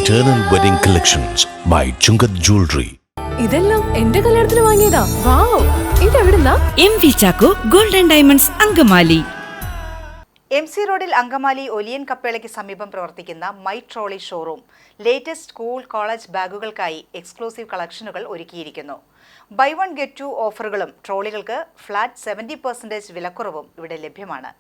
Eternal Wedding Collections by Chungat Jewelry. ഇതെല്ലാം എന്റെ കല്യാണത്തിന് വാങ്ങിയതാ. വാവ്, ഇതെവിടുന്നാ? MV Chacko golden diamonds Angamaly. MC റോഡിൽ അങ്കമാലി ഒലിയൻ കപ്പേളയ്ക്ക് സമീപം പ്രവർത്തിക്കുന്ന my trolley showroom latest school college ബാഗുകൾക്കായി എക്സ്ക്ലൂസീവ് കളക്ഷനുകൾ ഒരുക്കിയിരിക്കുന്നു. ബൈ വൺ ഗെറ്റ് ടു ഓഫറുകളും ട്രോളികൾക്ക് ഫ്ലാറ്റ് 70% വിലക്കുറവും ഇവിടെ ലഭ്യമാണ്.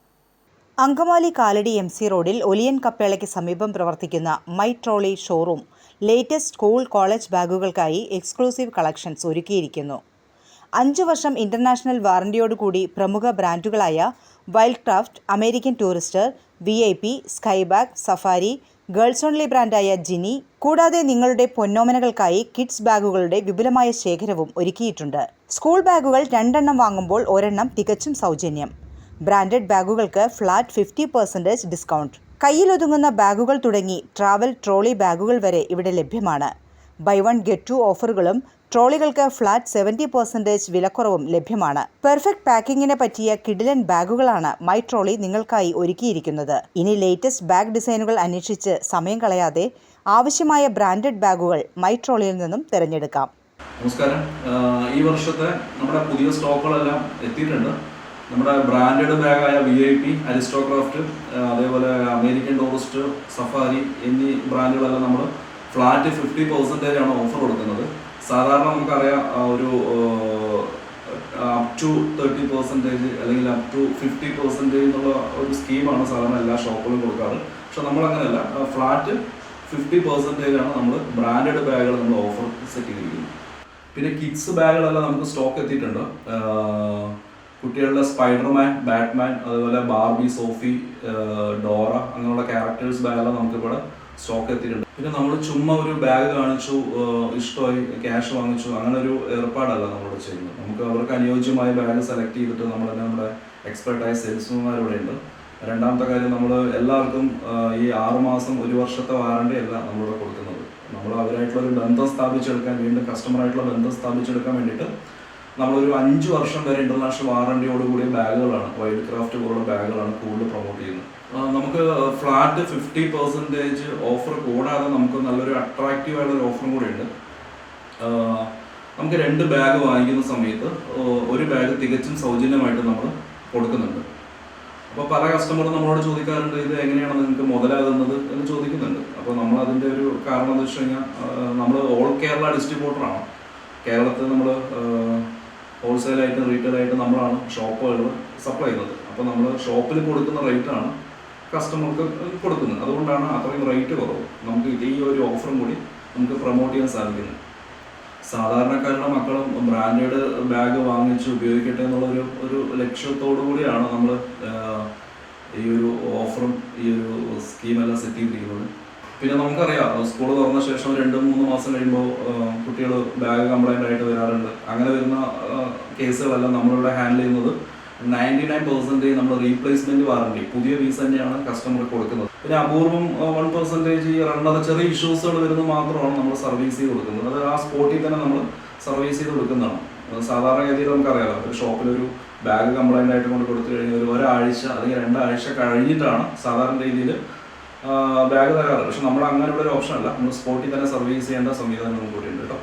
അങ്കമാലി കാലടി MC റോഡിൽ ഒലിയൻ കപ്പേളയ്ക്ക് സമീപം പ്രവർത്തിക്കുന്ന my trolley showroom latest school college ബാഗുകൾക്കായി എക്സ്ക്ലൂസീവ് കളക്ഷൻസ് ഒരുക്കിയിരിക്കുന്നു. 5 വർഷം ഇന്റർനാഷണൽ വാറന്റിയോടുകൂടി പ്രമുഖ ബ്രാൻഡുകളായ Wildcraft, American Tourister, VIP, Sky bag, Safari, girls only ബ്രാൻഡായ ജിനി, കൂടാതെ നിങ്ങളുടെ പൊന്നോമനകൾക്കായി കിഡ്സ് ബാഗുകളുടെ വിപുലമായ ശേഖരവും ഒരുക്കിയിട്ടുണ്ട്. സ്കൂൾ ബാഗുകൾ 2 എണ്ണം വാങ്ങുമ്പോൾ ഒരെണ്ണം തികച്ചും സൗജന്യം. ബ്രാൻഡഡ് ബാഗുകൾക്ക് ഫ്ലാറ്റ് 50% ഡിസ്കൗണ്ട്. കയ്യിലൊതുങ്ങുന്ന ബാഗുകൾ തുടങ്ങി ട്രാവൽ ട്രോളി ബാഗുകൾ വരെ ഇവിടെ ലഭ്യമാണ്. ബൈ വൺ ഗെറ്റ് ടു ഓഫറുകളും ട്രോളികൾക്ക് ഫ്ലാറ്റ് 70% വിലക്കുറവും ലഭ്യമാണ്. പെർഫെക്റ്റ് പാക്കിങ്ങിന് പറ്റിയ കിഡിലൻ ബാഗുകളാണ് മൈ ട്രോളി നിങ്ങൾക്കായി ഒരുക്കിയിരിക്കുന്നത്. ഇനി ലേറ്റസ്റ്റ് ബാഗ് ഡിസൈനുകൾ അന്വേഷിച്ച് സമയം കളയാതെ ആവശ്യമായ ബ്രാൻഡഡ് ബാഗുകൾ മൈ ട്രോളിയിൽ നിന്നും തിരഞ്ഞെടുക്കാം. നമസ്കാരം. ഈ വർഷത്തെ നമ്മുടെ പുതിയ സ്റ്റോക്കുകളെല്ലാം എത്തിയിട്ടുണ്ട്. നമ്മുടെ ബ്രാൻഡഡ് ബാഗായ VIP, അരിസ്റ്റോക്രാഫ്റ്റ്, അതേപോലെ അമേരിക്കൻ ടൂറിസ്റ്റ്, സഫാരി എന്നീ ബ്രാൻഡുകളെല്ലാം നമ്മൾ ഫ്ലാറ്റ് 50% ആണ് ഓഫർ കൊടുക്കുന്നത്. സാധാരണ നമുക്കറിയാം ഒരു അപ് ടു 30% അല്ലെങ്കിൽ അപ് ടു 50% എന്നുള്ള ഒരു സ്കീമാണ് സാധാരണ എല്ലാ ഷോപ്പുകളും കൊടുക്കാറ്. പക്ഷെ നമ്മളങ്ങനെയല്ല, ഫ്ലാറ്റ് 50% ആണ് നമ്മൾ ബ്രാൻഡഡ് ബാഗുകൾ നമ്മൾ ഓഫർ സെറ്റ് ചെയ്തിരിക്കുന്നത്. പിന്നെ കിഡ്സ് ബാഗുകളെല്ലാം നമുക്ക് സ്റ്റോക്ക് എത്തിയിട്ടുണ്ട്. കുട്ടികളുടെ സ്പൈഡർമാൻ, ബാറ്റ്മാൻ, അതുപോലെ ബാർബി, സോഫി, ഡോറ അങ്ങനെയുള്ള ക്യാരക്ടേഴ്സ് ബാഗെല്ലാം നമുക്കിവിടെ സ്റ്റോക്ക് എത്തിയിട്ടുണ്ട്. പിന്നെ നമ്മൾ ചുമ്മാ ഒരു ബാഗ് കാണിച്ചു, ഇഷ്ടമായി ക്യാഷ് വാങ്ങിച്ചു, അങ്ങനെ ഒരു ഏർപ്പാടല്ല നമ്മളിവിടെ ചെയ്യുന്നത്. നമുക്ക് അവർക്ക് അനുയോജ്യമായ ബാഗ് സെലക്ട് ചെയ്തിട്ട് നമ്മൾ തന്നെ നമ്മുടെ എക്സ്പെർട്ടായ സെയിൽസ്മാൻമാർ ഇവിടെ ഉണ്ട്. രണ്ടാമത്തെ കാര്യം, നമ്മൾ എല്ലാവർക്കും ഈ 6 മാസം 1 വർഷത്തെ വാറണ്ടി അല്ല നമ്മളിവിടെ കൊടുക്കുന്നത്. നമ്മൾ അവരായിട്ടുള്ള ഒരു ബന്ധം സ്ഥാപിച്ചെടുക്കാൻ, വീണ്ടും കസ്റ്റമറായിട്ടുള്ള ബന്ധം സ്ഥാപിച്ചെടുക്കാൻ വേണ്ടിയിട്ട് നമ്മളൊരു 5 വർഷം വരെ ഇന്റർനാഷണൽ വാറണ്ടിയോടുകൂടിയ ബാഗുകളാണ്, വൈൽഡ് ക്രാഫ്റ്റ് പോലുള്ള ബാഗുകളാണ് കൂടുതൽ പ്രൊമോട്ട് ചെയ്യുന്നത്. നമുക്ക് ഫ്ലാറ്റ് 50% ഓഫർ കൂടാതെ നമുക്ക് നല്ലൊരു അട്രാക്റ്റീവ് ആയിട്ടുള്ള ഓഫറും കൂടി ഉണ്ട്. നമുക്ക് 2 ബാഗ് വാങ്ങിക്കുന്ന സമയത്ത് ഒരു ബാഗ് തികച്ചും സൗജന്യമായിട്ട് നമ്മൾ കൊടുക്കുന്നുണ്ട്. അപ്പോൾ പല കസ്റ്റമറും നമ്മളോട് ചോദിക്കാറുണ്ട്, ഇത് എങ്ങനെയാണ് നിങ്ങൾക്ക് മുതലാകുന്നത് എന്ന് ചോദിക്കുന്നുണ്ട്. അപ്പോൾ നമ്മൾ അതിൻ്റെ ഒരു കാരണം എന്ന് വെച്ച് കഴിഞ്ഞാൽ, നമ്മൾ ഓൾ കേരള ഡിസ്ട്രിബ്യൂട്ടറാണ്. കേരളത്തിൽ നമ്മൾ ഹോൾസെയിലായിട്ടും റീറ്റെയിലായിട്ടും നമ്മളാണ് ഷോപ്പുകളിൽ സപ്ലൈ ചെയ്യുന്നത്. അപ്പോൾ നമ്മൾ ഷോപ്പിൽ കൊടുക്കുന്ന റേറ്റാണ് കസ്റ്റമർക്ക് കൊടുക്കുന്നത്. അതുകൊണ്ടാണ് അത്രയും റേറ്റ് കുറവ്. നമുക്ക് ഈ ഒരു ഓഫറും കൂടി നമുക്ക് പ്രൊമോട്ട് ചെയ്യാൻ സാധിക്കുന്നത്. സാധാരണക്കാരുടെ മക്കളും ബ്രാൻഡഡ് ബാഗ് വാങ്ങിച്ച് ഉപയോഗിക്കട്ടെ എന്നുള്ള ഒരു ലക്ഷ്യത്തോടു കൂടിയാണ് നമ്മൾ ഈ ഒരു ഓഫറും ഈ ഒരു സ്കീമെല്ലാം സെറ്റ് ചെയ്തിരിക്കുന്നത്. പിന്നെ നമുക്കറിയാം, സ്കൂൾ തുറന്ന ശേഷം 2-3 മാസം കഴിയുമ്പോൾ കുട്ടികൾ ബാഗ് കംപ്ലൈൻ്റ് ആയിട്ട് വരാറുണ്ട്. അങ്ങനെ വരുന്ന കേസുകളെല്ലാം നമ്മളിവിടെ ഹാൻഡിൽ ചെയ്യുന്നത് 99% നമ്മൾ റീപ്ലേസ്മെൻറ്റ് വാറണ്ടി, പുതിയ പീസ് തന്നെയാണ് കസ്റ്റമർക്ക് കൊടുക്കുന്നത്. പിന്നെ അപൂർവം 1% ഈ റണ്ണർ ചെറിയ ഇഷ്യൂസുകൾ വരുന്നത് മാത്രമാണ് നമ്മൾ സർവീസ് ചെയ്ത് കൊടുക്കുന്നത്. അത് ആ സ്പോട്ടിൽ തന്നെ നമ്മൾ സർവീസ് ചെയ്ത് കൊടുക്കുന്നതാണ്. സാധാരണഗതിയിൽ നമുക്കറിയാമല്ലോ, ഒരു ഷോപ്പിലൊരു ബാഗ് കംപ്ലൈൻ്റ് ആയിട്ട് കൊണ്ട് കൊടുത്തു കഴിഞ്ഞാൽ ഒരാഴ്ച അല്ലെങ്കിൽ 2 ആഴ്ച കഴിഞ്ഞിട്ടാണ് സാധാരണ രീതിയിൽ ബാഗ് തരാറ്. പക്ഷെ നമ്മൾ അങ്ങനെയുള്ള ഒരു ഓപ്ഷൻ അല്ല, നമ്മൾ സ്പോട്ടിൽ തന്നെ സർവീസ് ചെയ്യേണ്ട സംവിധാനം നമുക്ക് കൂടി ഉണ്ട് കേട്ടോ.